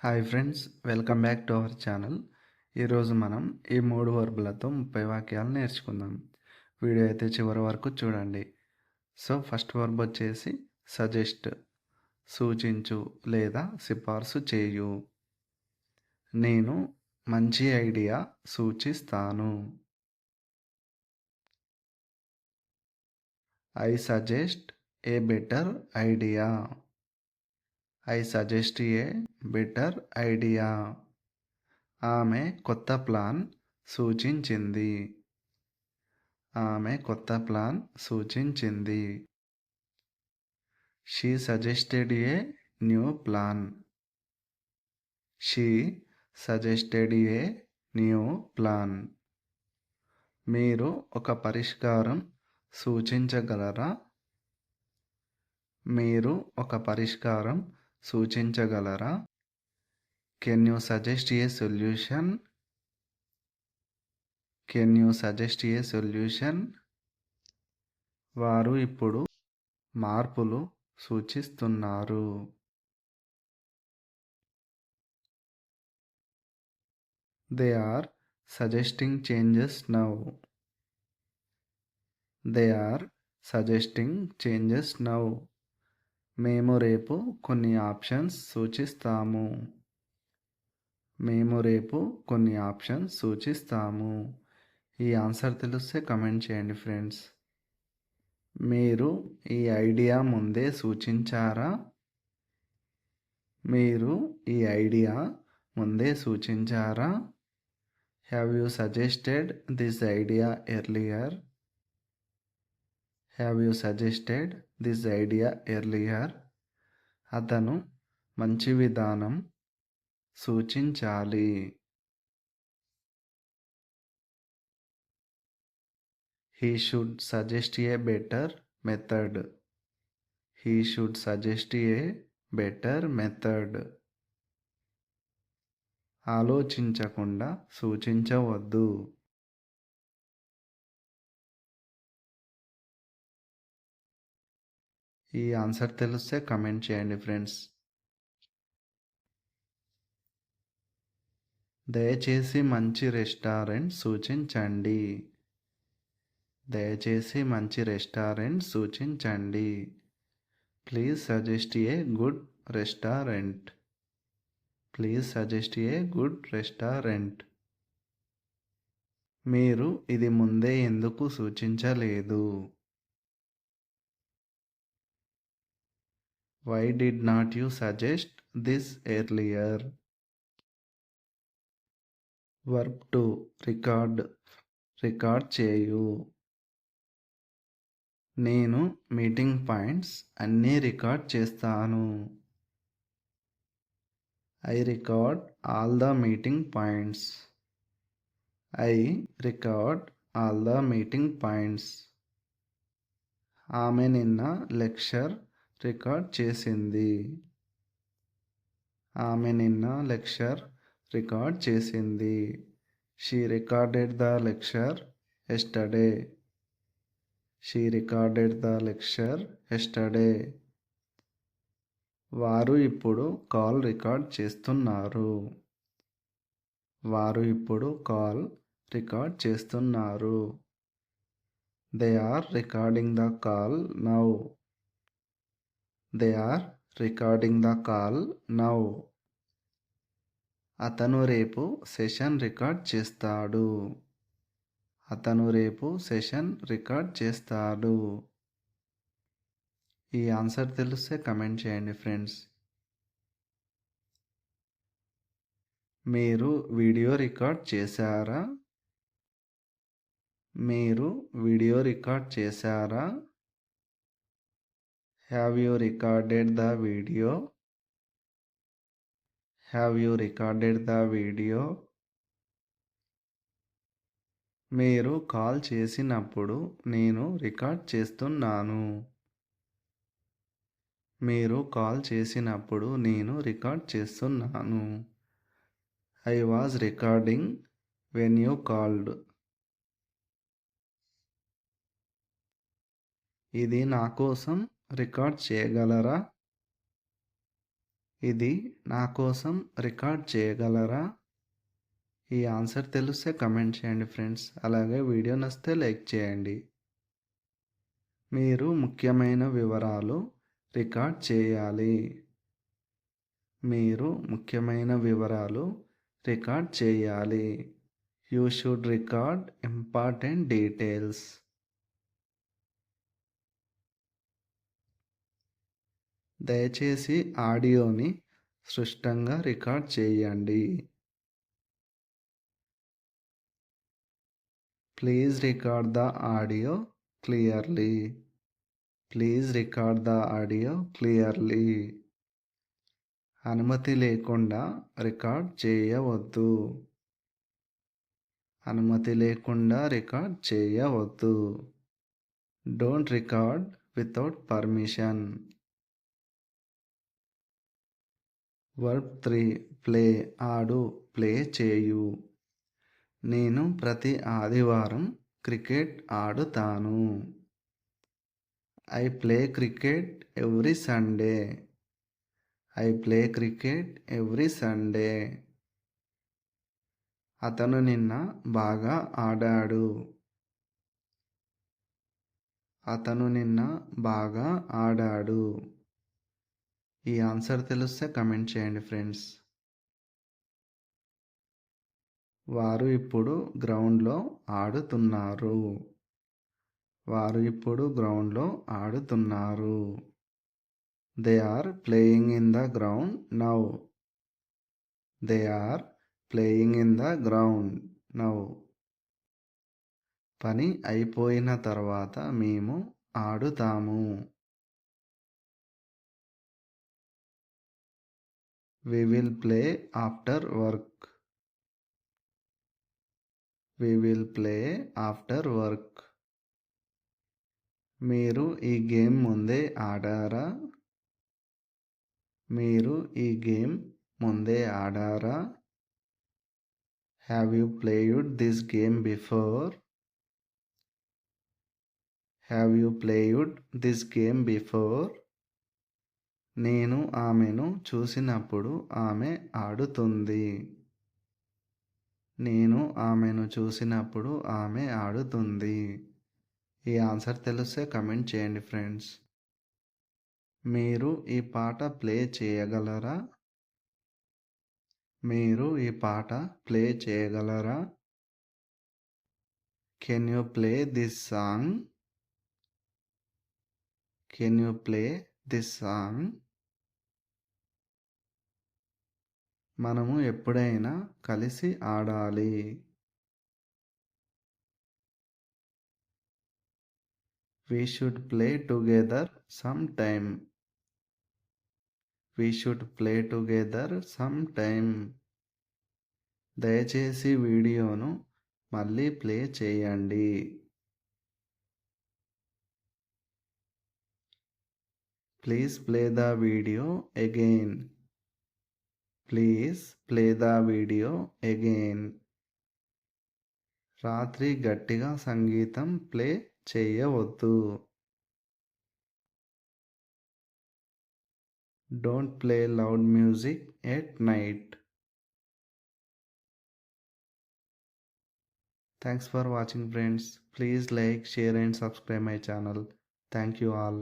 Hi friends, welcome back to our channel. ఈరోజు మనం ఈ 3 వర్బులతో 30 వాక్యాలు నేర్చుకుందాం. వీడియో అయితే చివరి వరకు చూడండి. సో ఫస్ట్ వర్బ్ వచ్చేసి సజెస్ట్, సూచించు లేదా సిఫార్సు చేయు. నేను మంచి ఐడియా సూచిస్తాను. I suggest a better idea. I suggest a better idea. ఆమె కొత్త ప్లాన్ సూచించింది. ఆమె కొత్త ప్లాన్ సూచించింది. She suggested a new plan. She suggested a new plan. మీరు ఒక పరిష్కారం సూచించగలరా. మీరు ఒక పరిష్కారం సూచించగలరా. Can you suggest a solution. Can you suggest a solution. వారు ఇప్పుడు మార్పులు సూచిస్తున్నారు. They are suggesting changes now. They are suggesting changes now. మేము రేపు కొన్ని ఆప్షన్స్ సూచిస్తాము. మేము రేపు కొన్ని ఆప్షన్స్ సూచిస్తాము. ఈ ఆన్సర్ తెలిస్తే కమెంట్ చేయండి ఫ్రెండ్స్. మీరు ఈ ఐడియా ముందే సూచించారా. మీరు ఈ ఐడియా ముందే సూచించారా. Have you suggested this idea earlier. Have you suggested this idea earlier. అతను మంచి విధానం సూచించాలి. He should suggest a better method. He should suggest a better method. ఆలోచించకుండా సూచించవద్దు. ఈ ఆన్సర్ తెలిస్తే కమెంట్ చేయండి ఫ్రెండ్స్. దయచేసి మంచి రెస్టారెంట్ సూచించండి. దయచేసి మంచి రెస్టారెంట్ సూచించండి. Please suggest a good restaurant. Please suggest a good restaurant. మీరు ఇది ముందే ఎందుకు సూచించలేదు. Why did not you suggest this earlier. Verb 2 record, record చేయు. నేను మీటింగ్ పాయింట్స్ అన్నీ రికార్డ్ చేస్తాను. I record all the meeting points. I record all the meeting points. ఆమె నిన్న లెక్చర్ రికార్డ్ చేసింది. ఆమె నిన్న లెక్చర్ రికార్డ్ చేసింది. She recorded the lecture yesterday. She recorded the lecture yesterday. వారు ఇప్పుడు కాల్ రికార్డ్ చేస్తున్నారు. వారు ఇప్పుడు కాల్ రికార్డ్ చేస్తున్నారు. They are recording the call now. They are recording the call now. అతను రేపు సెషన్ రికార్డ్ చేస్తాడు. అతను రేపు సెషన్ రికార్డ్ చేస్తాడు. ఈ ఆన్సర్ తెలిస్తే కమెంట్ చేయండి ఫ్రెండ్స్. మీరు వీడియో రికార్డ్ చేశారా. మీరు వీడియో రికార్డ్ చేశారా. Have you recorded the video. Have you recorded the video. మీరు కాల్ చేసినప్పుడు నేను రికార్డ్ చేస్తున్నాను. మీరు కాల్ చేసినప్పుడు నేను రికార్డ్ చేస్తున్నాను. I was recording when you called. ఇది నా కోసం రికార్డ్ చేయగలరా. ఇది నా కోసం రికార్డ్ చేయగలరా? ఈ ఆన్సర్ తెలిస్తే కమెంట్ చేయండి ఫ్రెండ్స్. అలాగే వీడియో నచ్చితే లైక్ చేయండి. మీరు ముఖ్యమైన వివరాలు రికార్డ్ చేయాలి. మీరు ముఖ్యమైన వివరాలు రికార్డ్ చేయాలి. You should record important details. దయచేసి ఆడియోని స్పష్టంగా రికార్డ్ చేయండి. Please record the audio clearly. Please record the audio clearly. అనుమతి లేకుండా రికార్డ్ చేయవద్దు. అనుమతి లేకుండా రికార్డ్ చేయవద్దు. Don't record without permission. Verb 3 play ఆడు ప్లే చేయు. నేను ప్రతి ఆదివారం క్రికెట్ ఆడుతాను. I play cricket every Sunday. I play cricket every Sunday. అతను నిన్న బాగా ఆడాడు. అతను నిన్న బాగా ఆడాడు. ఈ ఆన్సర్ తెలిస్తే కమెంట్ చేయండి ఫ్రెండ్స్. వారు ఇప్పుడు గ్రౌండ్లో ఆడుతున్నారు. వారు ఇప్పుడు గ్రౌండ్లో ఆడుతున్నారు. They are playing in the ground now. They are playing in the ground now. పని అయిపోయిన తర్వాత మేము ఆడుతాము. We will play after work. We will play after work. మీరు ఈ గేమ్ ముందే ఆడారా? మీరు ఈ గేమ్ ముందే ఆడారా? Have you played this game before? Have you played this game before? నేను ఆమెను చూసినప్పుడు ఆమె ఆడుతుంది. నేను ఆమెను చూసినప్పుడు ఆమె ఆడుతుంది. ఈ ఆన్సర్ తెలిస్తే కమెంట్ చేయండి ఫ్రెండ్స్. మీరు ఈ పాట ప్లే చేయగలరా? మీరు ఈ పాట ప్లే చేయగలరా? Can you play this song? Can you play this song? మనము ఎప్పుడైనా కలిసి ఆడాలి. We should play together sometime. We should play together sometime. దయచేసి వీడియోను మళ్ళీ ప్లే చేయండి. Please play the video again. Please play the video again. రాత్రి గట్టిగా సంగీతం ప్లే చేయవద్దు. Don't play loud music at night. Thanks for watching friends. Please like, share and subscribe my channel. Thank you all.